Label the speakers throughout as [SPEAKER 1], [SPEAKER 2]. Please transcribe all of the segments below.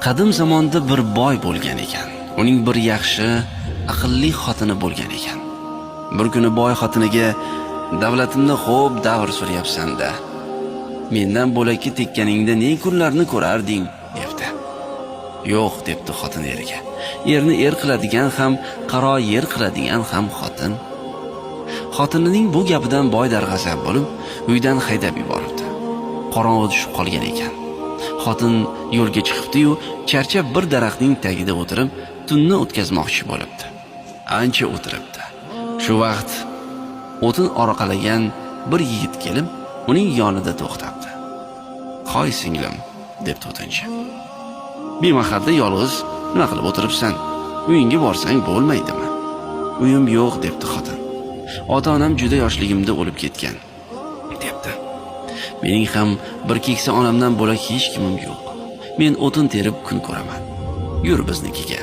[SPEAKER 1] Qadim zamonda bir boy bo'lgan ekan. Uning bir yaxshi, aqlli xotini bo'lgan ekan. Bir kuni boy xotiniga: "Davlatimda xo'p davr suryapsan-da. Mendan bo'lakka tekkaningda ne kunlarni ko'rarding?" debdi. "Yo'q", debdi xotin eriga. "Erni er qiladigan ham, qaro yer qiladigan ham xotin." Xotinining bu gapidan boy darg'azab bo'lib, uydan haydab yuboribdi. Qorong'i tushib qolgan ekan. Xotin yo'lga chiqibdi-yu, charchab bir daraxtning tagida o'tirib, tunni o'tkazmoqchi bo'libdi. Ancha o'tiribdi. Shu vaqt o'tin orqalagan bir yigit kelib, uning yonida to'xtabdi. "Qo'y singlim", debdi o'tinchi. "Bemahalda yolg'iz nima qilib o'tiribsan? Uyingga borsang bo'lmaydimi?" "Uyim yo'q", debdi xotin. "Ota-onam juda yoshligimda o'lib ketgan", debdi. "Mening ham bir keksa onamdan bo'lak hech kimim yo'q. Men o'tin terib kun ko'raman. Yur biznikiga.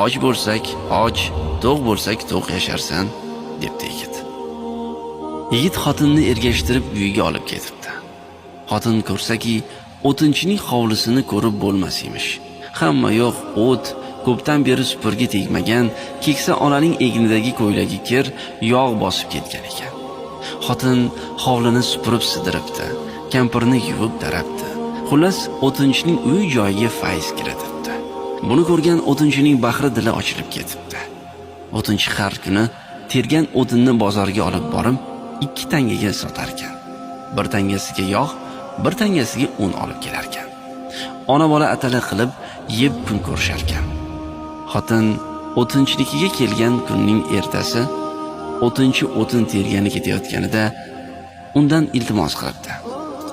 [SPEAKER 1] Och bo'lsak, och, to'q bo'lsak, to'q yasharsan", debdi yigit. Yigit xotinni ergashtirib uyiga olib ketibdi. Xotin ko'rsaki, o'tinchining hovlisini ko'rib bo'lmas emish. Hamma yo'q o't, ko'pdan beri supurgi tegmagan, keksa onaning egnidagi ko'ylagi kir, yog' bosib ketgan ekan. Xotin hovlini supurib sidiribdi, kampirni yuvib tarabdi. Xullas, o'tinchining uy joyiga fayz kiritibdi. Buni ko'rgan o'tinchining bahri dili ochilib ketibdi. O'tinchi har kuni tergan o'tinni bozorga olib borib, 2 tangaga sotar ekan. Bir tangasiga yog', bir tangasiga un olib kelar ekan. Ona bola atala qilib yeb kun ko'rishar ekan. Xotin o'tinchinikiga kelgan kunning ertasi o'tinchi o'tin tergani ketayotganida undan iltimos qilibdi: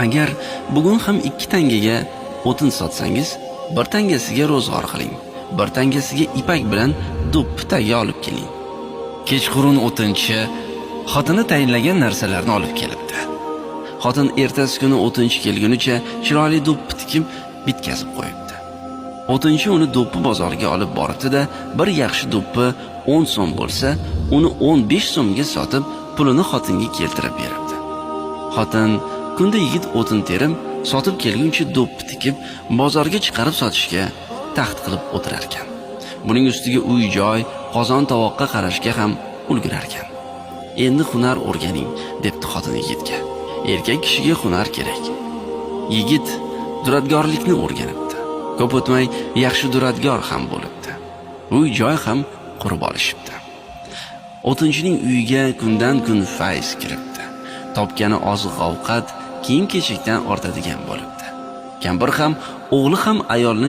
[SPEAKER 1] "Agar bugun ham 2 tangaga o'tin sotsangiz, bir tangasiga ro'zg'or qiling, bir tangasiga ipak bilan do'ppi tagi olib keling." Kechqurun o'tinchi xotini tayinlagan narsalarni olib kelibdi. Xotin ertasi kuni o'tinchi kelgunicha chiroyli do'ppi tikib bitkazib qo'yibdi. O'tinchi uni do'ppi bozoriga olib boribdi-da, bir yaxshi do'ppi 10 so'm bo'lsa, uni 15 so'mga sotib, pulini xotinga keltirib beribdi. Xotin kunda yigit o'tin terib, sotib kelguncha do'ppi tikib, bozorga chiqarib sotishga taxt qilib o'tirar ekan. Buning ustiga uy-joy, qozon-tovoqqa qarashga ham ulgurar ekan. "Endi hunar o'rganing", debdi xotin yigitga. Erkak kishiga hunar kerak. Yigit duradgorlikni o'rganibdi. Ko'p o'tmay yaxshi duradgor ham bo'libdi. Uy-joy ham qurib olishibdi. O'tinchining uyiga kundan kun fayz kiribdi. Topgani oziq-ovqat, kiyim-kechakdan ortadigan bo'libdi. Kampir ham, o'g'li ham ayolni